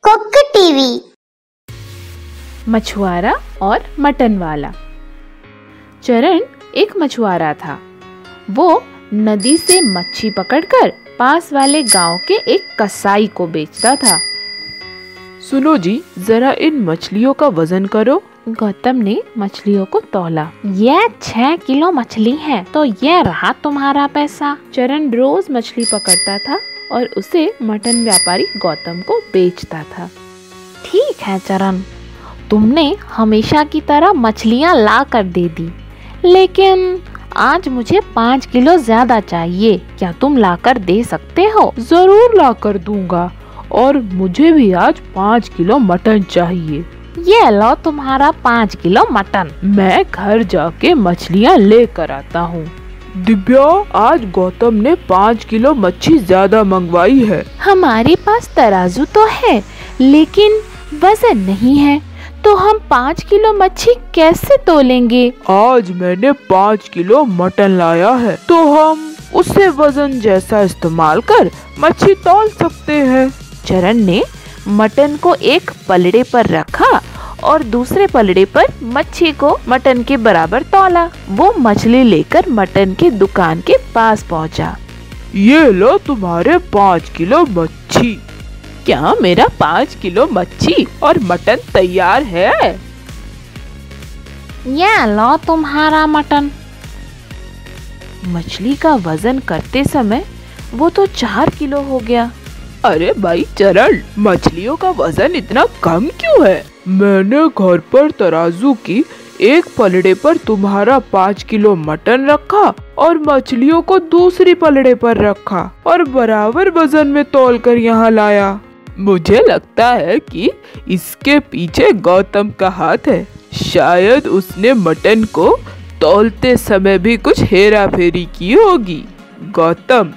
Cook TV. मछुआरा और mutton वाला। चरण एक मछुआरा था। वो नदी से मच्छी पकड़कर पास वाले गांव के एक कसाई को बेचता था। सुनो जी, जरा इन मछलियों का वजन करो। गौतम ने मछलियों को तौला। यह 6 किलो मछली है, तो यह रहा तुम्हारा पैसा। चरण रोज मछली पकड़ता था और उसे मटन व्यापारी गौतम को बेचता था। ठीक है चरण, तुमने हमेशा की तरह मछलियाँ ला कर दे दी, लेकिन आज मुझे 5 किलो ज्यादा चाहिए। क्या तुम ला कर दे सकते हो? जरूर ला कर दूंगा, और मुझे भी आज 5 किलो मटन चाहिए। ये लो तुम्हारा 5 किलो मटन। मैं घर जाके मछलियाँ लेकर आता हूँ। दिव्या, आज गौतम ने 5 किलो मच्छी ज्यादा मंगवाई है। हमारे पास तराजू तो है, लेकिन वजन नहीं है, तो हम 5 किलो मच्छी कैसे तोलेंगे? आज मैंने 5 किलो मटन लाया है, तो हम उससे वजन जैसा इस्तेमाल कर मच्छी तौल सकते हैं। चरण ने मटन को एक पलड़े पर रखा और दूसरे पलड़े पर मच्छी को मटन के बराबर तौला। वो मछली लेकर मटन के दुकान के पास पहुंचा। ये लो तुम्हारे 5 किलो मच्छी। क्या मेरा 5 किलो मच्छी और मटन तैयार है? ये लो तुम्हारा मटन। मछली का वजन करते समय वो तो 4 किलो हो गया। अरे भाई चरण, मछलियों का वजन इतना कम क्यों है? मैंने घर पर तराजू की एक पलड़े पर तुम्हारा 5 किलो मटन रखा और मछलियों को दूसरी पलड़े पर रखा और बराबर वजन में तौल कर यहाँ लाया। मुझे लगता है कि इसके पीछे गौतम का हाथ है। शायद उसने मटन को तौलते समय भी कुछ हेरा फेरी की होगी। गौतम,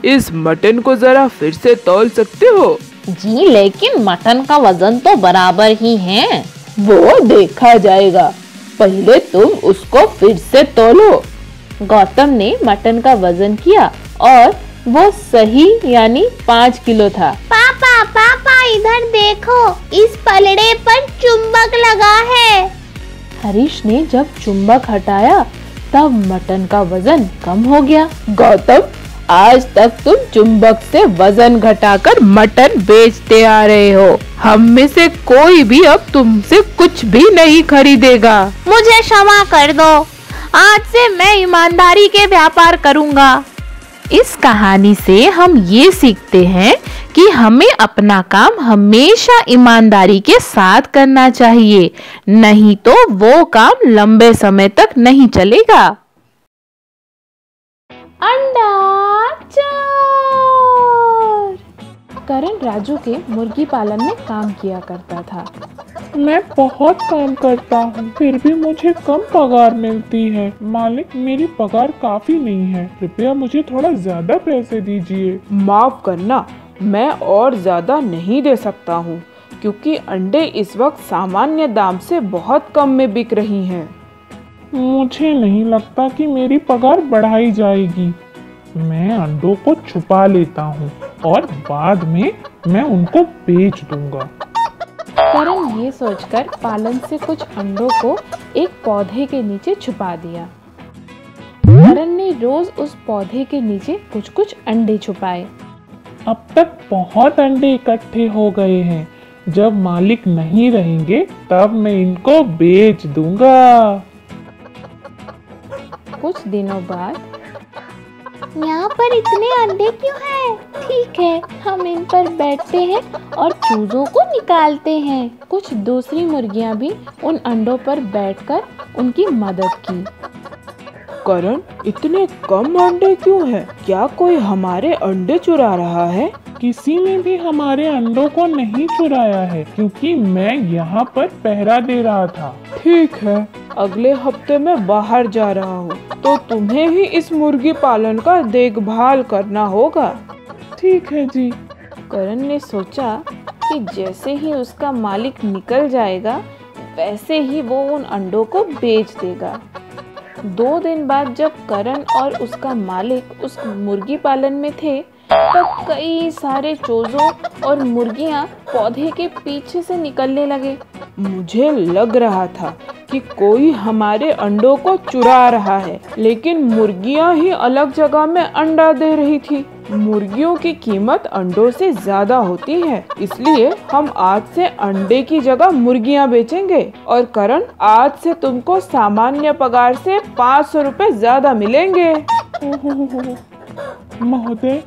इस मटन को जरा फिर से तौल सकते हो? जी, लेकिन मटन का वजन तो बराबर ही है। वो देखा जाएगा, पहले तुम उसको फिर से तौलो। गौतम ने मटन का वजन किया और वो सही यानी 5 किलो था। पापा पापा इधर देखो, इस पलड़े पर चुंबक लगा है। हरीश ने जब चुंबक हटाया तब मटन का वजन कम हो गया। गौतम, आज तक तुम चुंबक से वजन घटाकर मटन बेचते आ रहे हो। हम में से कोई भी अब तुमसे कुछ भी नहीं खरीदेगा। मुझे क्षमा कर दो, आज से मैं ईमानदारी के व्यापार करूंगा। इस कहानी से हम ये सीखते हैं कि हमें अपना काम हमेशा ईमानदारी के साथ करना चाहिए, नहीं तो वो काम लंबे समय तक नहीं चलेगा। अंडा चोर। करण राजू के मुर्गी पालन में काम किया करता था। मैं बहुत काम करता हूँ, फिर भी मुझे कम पगार मिलती है। मालिक, मेरी पगार काफी नहीं है, कृपया मुझे थोड़ा ज्यादा पैसे दीजिए। माफ करना, मैं और ज्यादा नहीं दे सकता हूँ, क्योंकि अंडे इस वक्त सामान्य दाम से बहुत कम में बिक रही हैं। मुझे नहीं लगता कि मेरी पगार बढ़ाई जाएगी। मैं अंडों को छुपा लेता हूँ और बाद में मैं उनको बेच दूंगा। करण ये सोचकर पालन से कुछ अंडों को एक पौधे के नीचे छुपा दिया। करण ने रोज उस पौधे के नीचे कुछ कुछ अंडे छुपाए। अब तक बहुत अंडे इकट्ठे हो गए हैं। जब मालिक नहीं रहेंगे तब मैं इनको बेच दूंगा। कुछ दिनों बाद, यहाँ पर इतने अंडे क्यों हैं? ठीक है, हम इन पर बैठते हैं और चूजों को निकालते हैं। कुछ दूसरी मुर्गियाँ भी उन अंडों पर बैठकर उनकी मदद की। करण, इतने कम अंडे क्यों हैं? क्या कोई हमारे अंडे चुरा रहा है? किसी ने भी हमारे अंडों को नहीं चुराया है, क्योंकि मैं यहाँ पर पहरा दे रहा था। ठीक है, अगले हफ्ते मैं बाहर जा रहा हूँ, तो तुम्हें ही इस मुर्गी पालन का देखभाल करना होगा। ठीक है जी। करण ने सोचा कि जैसे ही उसका मालिक निकल जाएगा, वैसे ही वो उन अंडों को बेच देगा। 2 दिन बाद जब करण और उसका मालिक उस मुर्गी पालन में थे, तब कई सारे चूजों और मुर्गियां पौधे के पीछे से निकलने लगे। मुझे लग रहा था कि कोई हमारे अंडों को चुरा रहा है, लेकिन मुर्गियां ही अलग जगह में अंडा दे रही थी। मुर्गियों की कीमत अंडों से ज्यादा होती है, इसलिए हम आज से अंडे की जगह मुर्गियां बेचेंगे। और करण, आज से तुमको सामान्य पगार से 500 रुपए ज्यादा मिलेंगे। महोदय,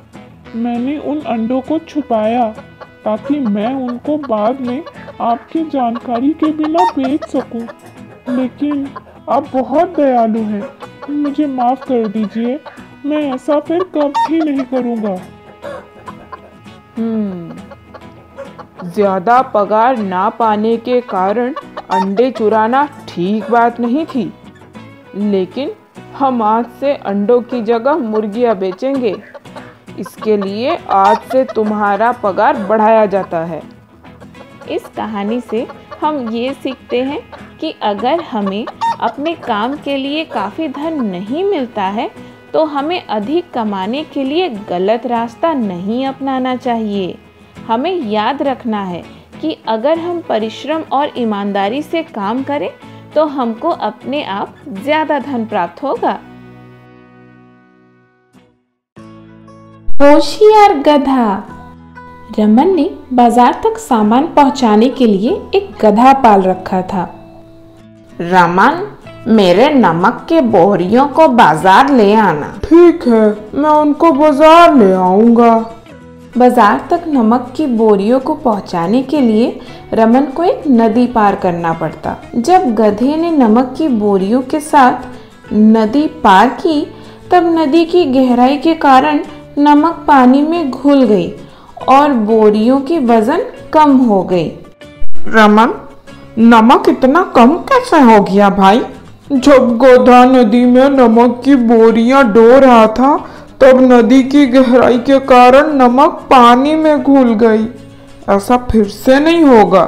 मैंने उन अंडों को छुपाया ताकि मैं उनको बाद में आपकी जानकारी के बिना बेच सकूं। लेकिन आप बहुत दयालु हैं, मुझे माफ कर दीजिए। मैं ऐसा फिर कभी नहीं करूंगा। ज्यादा पगार ना पाने के कारण अंडे चुराना ठीक बात नहीं थी, लेकिन हम आज से अंडों की जगह मुर्गियां बेचेंगे। इसके लिए आज से तुम्हारा पगार बढ़ाया जाता है। इस कहानी से हम ये सीखते हैं कि अगर हमें अपने काम के लिए काफ़ी धन नहीं मिलता है तो हमें अधिक कमाने के लिए गलत रास्ता नहीं अपनाना चाहिए। हमें याद रखना है कि अगर हम परिश्रम और ईमानदारी से काम करें तो हमको अपने आप ज़्यादा धन प्राप्त होगा। होशियार गधा। रमन ने बाजार तक सामान पहुंचाने के लिए एक गधा पाल रखा था। रमन, मेरे नमक के बोरियों को बाजार ले आना। ठीक है, मैं उनको बाजार ले आऊंगा। बाजार तक नमक की बोरियों को पहुंचाने के लिए रमन को एक नदी पार करना पड़ता। जब गधे ने नमक की बोरियों के साथ नदी पार की, तब नदी की गहराई के कारण नमक पानी में घुल गई और बोरियों की वजन कम हो गई। रमन, नमक इतना कम कैसे हो गया भाई? जब गधा नदी में नमक की बोरियां ढो रहा था, तब नदी की गहराई के कारण नमक पानी में घुल गई। ऐसा फिर से नहीं होगा।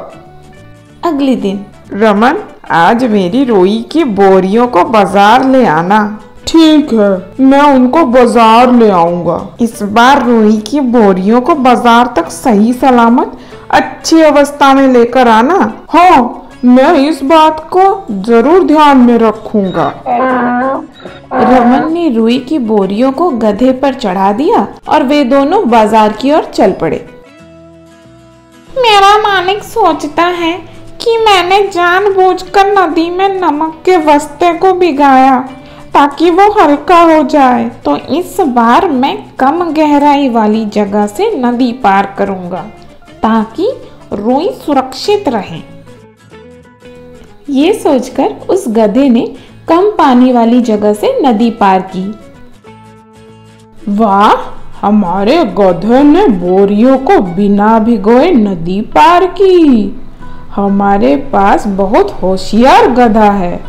अगले दिन, रमन, आज मेरी रुई की बोरियों को बाजार ले आना। ठीक है, मैं उनको बाजार ले आऊंगा। इस बार रुई की बोरियों को बाजार तक सही सलामत अच्छी अवस्था में लेकर आना। हाँ, मैं इस बात को जरूर ध्यान में रखूंगा। रमन ने रुई की बोरियों को गधे पर चढ़ा दिया और वे दोनों बाजार की ओर चल पड़े। मेरा मालिक सोचता है कि मैंने जानबूझकर नदी में नमक के वस्ते को भिगाया ताकि वो हल्का हो जाए, तो इस बार मैं कम गहराई वाली जगह से नदी पार करूंगा ताकि रुई सुरक्षित रहे। ये सोचकर उस गधे ने कम पानी वाली जगह से नदी पार की। वाह, हमारे गधे ने बोरियों को बिना भिगोए नदी पार की। हमारे पास बहुत होशियार गधा है।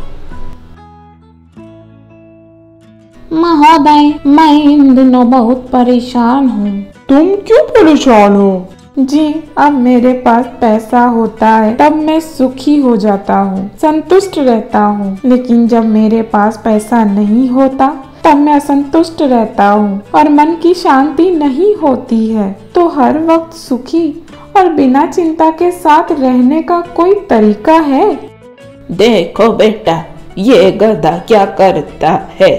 महोदय, मैं इन दिनों बहुत परेशान हूँ। तुम क्यों परेशान हो? जी, अब मेरे पास पैसा होता है तब मैं सुखी हो जाता हूँ, संतुष्ट रहता हूँ। लेकिन जब मेरे पास पैसा नहीं होता तब मैं असंतुष्ट रहता हूँ और मन की शांति नहीं होती है। तो हर वक्त सुखी और बिना चिंता के साथ रहने का कोई तरीका है? देखो बेटा, ये गधा क्या करता है।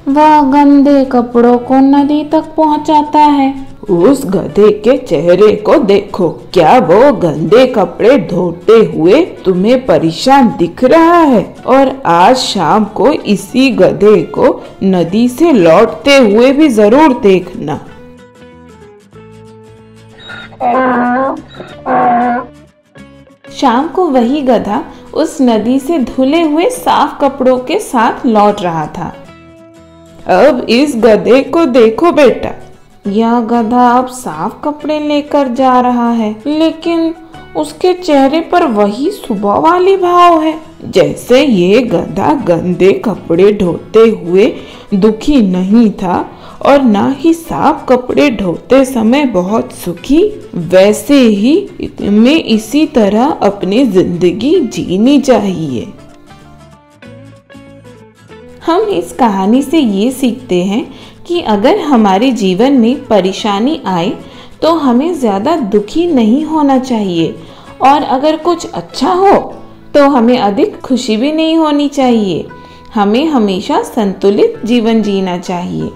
वह गंदे कपड़ों को नदी तक पहुंचाता है। उस गधे के चेहरे को देखो, क्या वो गंदे कपड़े धोते हुए तुम्हें परेशान दिख रहा है? और आज शाम को इसी गधे को नदी से लौटते हुए भी जरूर देखना। शाम को वही गधा उस नदी से धुले हुए साफ कपड़ों के साथ लौट रहा था। अब इस गधे को देखो बेटा, यह गधा अब साफ कपड़े लेकर जा रहा है, लेकिन उसके चेहरे पर वही सुबह वाली भाव है। जैसे ये गधा गंदे कपड़े धोते हुए दुखी नहीं था और ना ही साफ कपड़े धोते समय बहुत सुखी, वैसे ही हमें इसी तरह अपनी जिंदगी जीनी चाहिए। हम इस कहानी से ये सीखते हैं कि अगर हमारे जीवन में परेशानी आए तो हमें ज़्यादा दुखी नहीं होना चाहिए, और अगर कुछ अच्छा हो तो हमें अधिक खुशी भी नहीं होनी चाहिए। हमें हमेशा संतुलित जीवन जीना चाहिए।